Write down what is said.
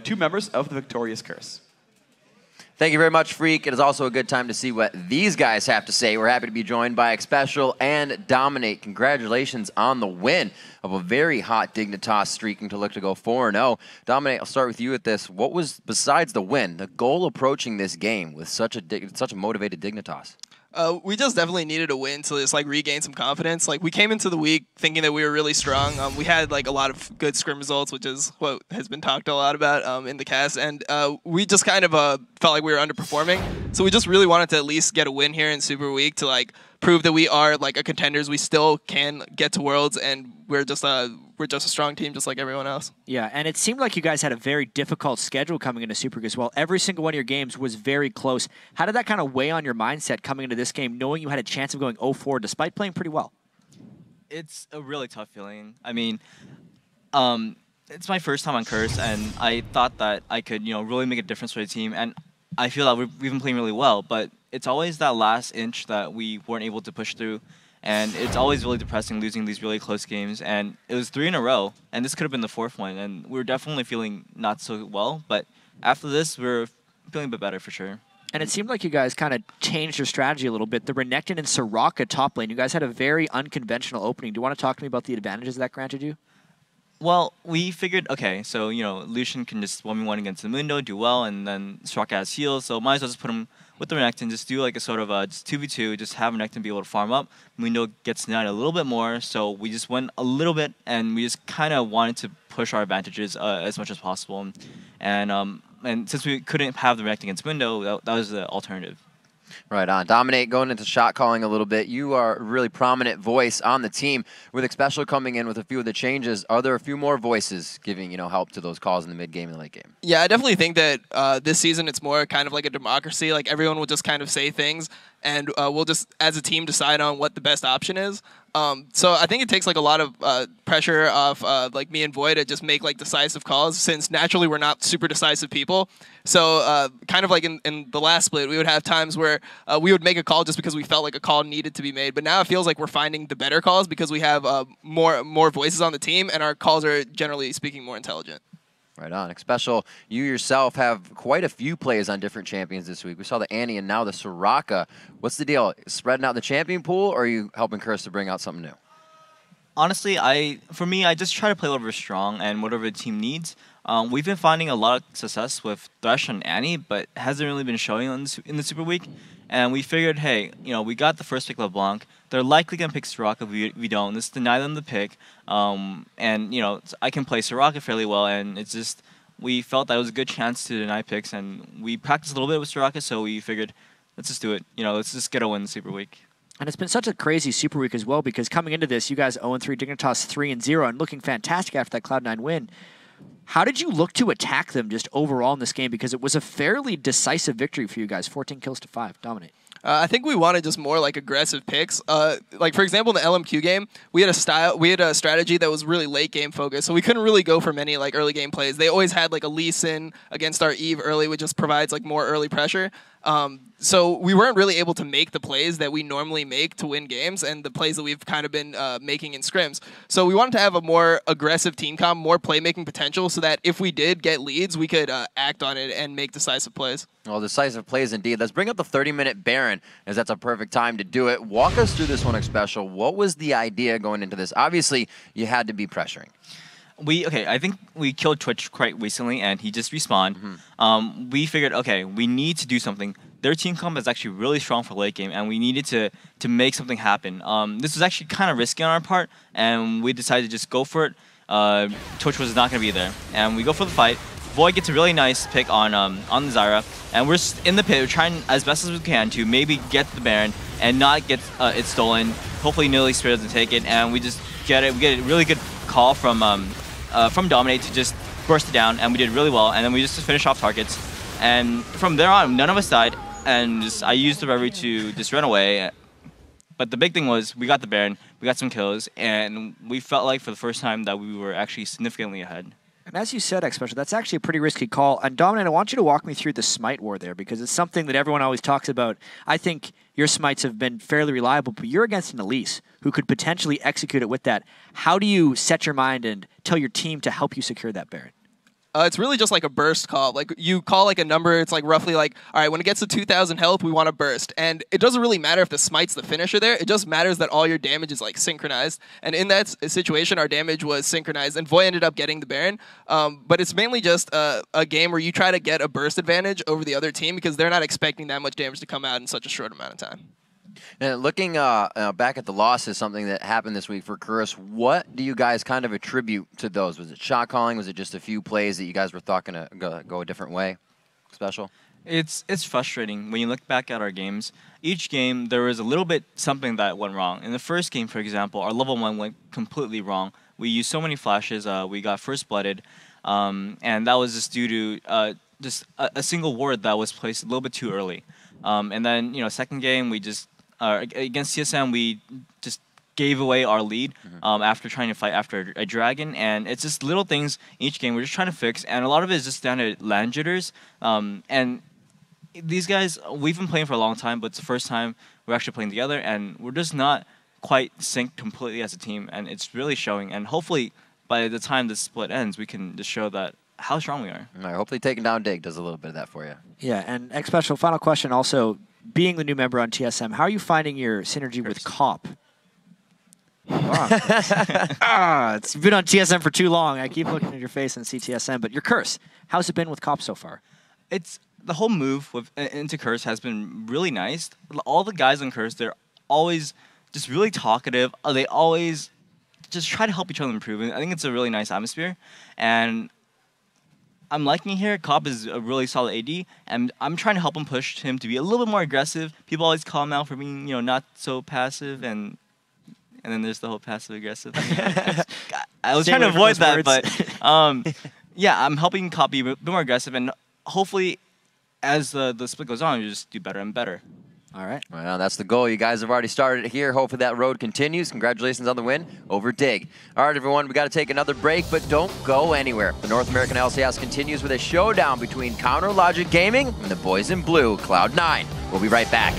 two members of the Victorious Curse. Thank you very much, Freak. It is also a good time to see what these guys have to say. We're happy to be joined by EpicSkillshot and Dominate. Congratulations on the win of a very hot Dignitas streaking to look to go 4-0. Dominate, I'll start with you at this. What was, besides the win, the goal approaching this game with such a motivated Dignitas? We just definitely needed a win to just regain some confidence. We came into the week thinking that we were really strong. We had a lot of good scrim results, which is what has been talked a lot about in the cast, and we just kind of felt like we were underperforming. So we just really wanted to at least get a win here in SuperWeek to prove that we are a contenders. We still can get to Worlds, and we're just a strong team, just like everyone else. Yeah, and it seemed like you guys had a very difficult schedule coming into SuperWeek as well. Every single one of your games was very close. How did that kind of weigh on your mindset coming into this game, knowing you had a chance of going 0-4 despite playing pretty well? It's a really tough feeling. I mean, it's my first time on Curse, and I thought that I could, really make a difference for the team. And I feel that we've been playing really well, but it's always that last inch that we weren't able to push through. And it's always really depressing losing these really close games. And it was 3 in a row, and this could have been the 4th one. And we were definitely feeling not so well. But after this, we're feeling a bit better for sure. And it seemed like you guys kind of changed your strategy a little bit. The Renekton and Soraka top lane, you guys had a very unconventional opening. Do you want to talk to me about the advantages that granted you? Well, we figured, okay, so, Lucian can just 1v1 against the Mundo, do well, and then Soraka has heals, so might as well just put him with the Renekton, just do a sort of just 2v2, just have Renekton be able to farm up. Mundo gets denied a little bit more, so we just went a little bit, and we just kind of wanted to push our advantages as much as possible. And since we couldn't have the Renekton against Mundo, that was the alternative. Right on. Dominate, going into shot calling a little bit. You are a really prominent voice on the team. With EpicSkillshot coming in with a few of the changes, are there a few more voices giving help to those calls in the mid game and the late game? Yeah, I definitely think that this season it's more kind of like a democracy. Everyone will just kind of say things, and we'll just, as a team, decide on what the best option is. So I think it takes a lot of pressure off me and Void to just make decisive calls, since naturally we're not super decisive people. So kind of in the last split, we would have times where we would make a call just because we felt like a call needed to be made. But now it feels like we're finding the better calls because we have more voices on the team, and our calls are generally speaking more intelligent. Right on. EpicSkillshot, you yourself have quite a few plays on different champions this week. We saw the Annie and now the Soraka. What's the deal? Spreading out the champion pool, or are you helping Curse to bring out something new? Honestly, for me, I just try to play whatever is strong and whatever the team needs. We've been finding a lot of success with Thresh and Annie, but it hasn't really been showing in the SuperWeek. And we figured, hey, we got the first pick LeBlanc. They're likely going to pick Soraka if we don't. Let's deny them the pick. And, I can play Soraka fairly well, and it's just, we felt that it was a good chance to deny picks, and we practiced a little bit with Soraka, so we figured, let's just do it. Let's just get a win SuperWeek. And it's been such a crazy SuperWeek as well, because coming into this, you guys 0-3, Dignitas 3-0, and looking fantastic after that Cloud9 win. How did you look to attack them just overall in this game? Because it was a fairly decisive victory for you guys, 14 kills to 5. Dominate. I think we wanted just more aggressive picks. For example, in the LMQ game, we had a strategy that was really late game focused, so we couldn't really go for many early game plays. They always had a Lee Sin against our Eve early, which just provides more early pressure. So we weren't really able to make the plays that we normally make to win games, and the plays that we've kind of been making in scrims. So we wanted to have a more aggressive team comp, more playmaking potential, so that if we did get leads, we could act on it and make decisive plays. Well, decisive plays indeed. Let's bring up the 30-minute Baron, as that's a perfect time to do it. Walk us through this one, EpicSkillshot. What was the idea going into this? Obviously, you had to be pressuring. I think we killed Twitch quite recently, and he just respawned. We figured, okay, we need to do something. Their team comp is actually really strong for late game, and we needed to make something happen. This was actually kind of risky on our part, and we decided to just go for it. Twitch was not going to be there, and we go for the fight. Void gets a really nice pick on the Zyra, and we're in the pit. We're trying as best as we can to maybe get the Baron and not get it stolen. Hopefully, Nilly Spirit doesn't take it, and we just get it. We get a really good call from Dominate to just burst it down, and we did really well. And then we just finish off targets, and from there on, none of us died. And I used the Reverie to just run away. But the big thing was we got the Baron, we got some kills, and we felt like for the first time that we were actually significantly ahead. And as you said, EpicSkillshot, that's actually a pretty risky call. And Dominant, I want you to walk me through the Smite War there, because it's something that everyone always talks about. I think your Smites have been fairly reliable, but you're against an Elise who could potentially execute it with that. How do you set your mind and tell your team to help you secure that Baron? It's really just like a burst call. Like you call like a number, it's like roughly like, all right, when it gets to 2,000 health, we want to burst. And it doesn't really matter if the smite's the finisher there. It just matters that all your damage is like synchronized. And in that situation, our damage was synchronized, and Voy ended up getting the Baron. But it's mainly just a game where you try to get a burst advantage over the other team because they're not expecting that much damage to come out in such a short amount of time. And looking back at the losses, something that happened this week for Curse, what do you guys kind of attribute to those? Was it shot calling? Was it just a few plays that you guys were thought going to go a different way? Special? It's frustrating when you look back at our games. Each game, there was a little bit something that went wrong. In the first game, for example, our level 1 went completely wrong. We used so many flashes. We got first blooded, and that was just due to just a single ward that was placed a little bit too early. And then, second game, we just against CSM, we just gave away our lead after trying to fight after a dragon, and it's just little things each game we're just trying to fix, and a lot of it is just down to land jitters. And these guys, we've been playing for a long time, but it's the first time we're actually playing together, and we're just not quite synced completely as a team, and it's really showing. And hopefully, by the time this split ends, we can just show that how strong we are. All right, hopefully taking down Dig does a little bit of that for you. Yeah, and X Special, final question also, being the new member on TSM, how are you finding your synergy with Cop? It's been on TSM for too long. I keep looking at your face and see TSM, but your Curse, how's it been with Cop so far? It's the whole move into Curse has been really nice. All the guys on Curse, they're always just really talkative. They always just try to help each other improve. And I think it's a really nice atmosphere. And I'm liking it here. Cop is a really solid AD, and I'm trying to help him push him to be a little bit more aggressive. People always call him out for being, not so passive, and then there's the whole passive aggressive. I was trying to avoid that, but yeah, I'm helping Cop be a bit more aggressive, and hopefully, as the split goes on, you just do better and better. All right. Well, that's the goal. You guys have already started it here. Hopefully that road continues. Congratulations on the win over Dig. All right, everyone, we got to take another break, but don't go anywhere. The North American LCS continues with a showdown between Counter Logic Gaming and the boys in blue, Cloud9. We'll be right back.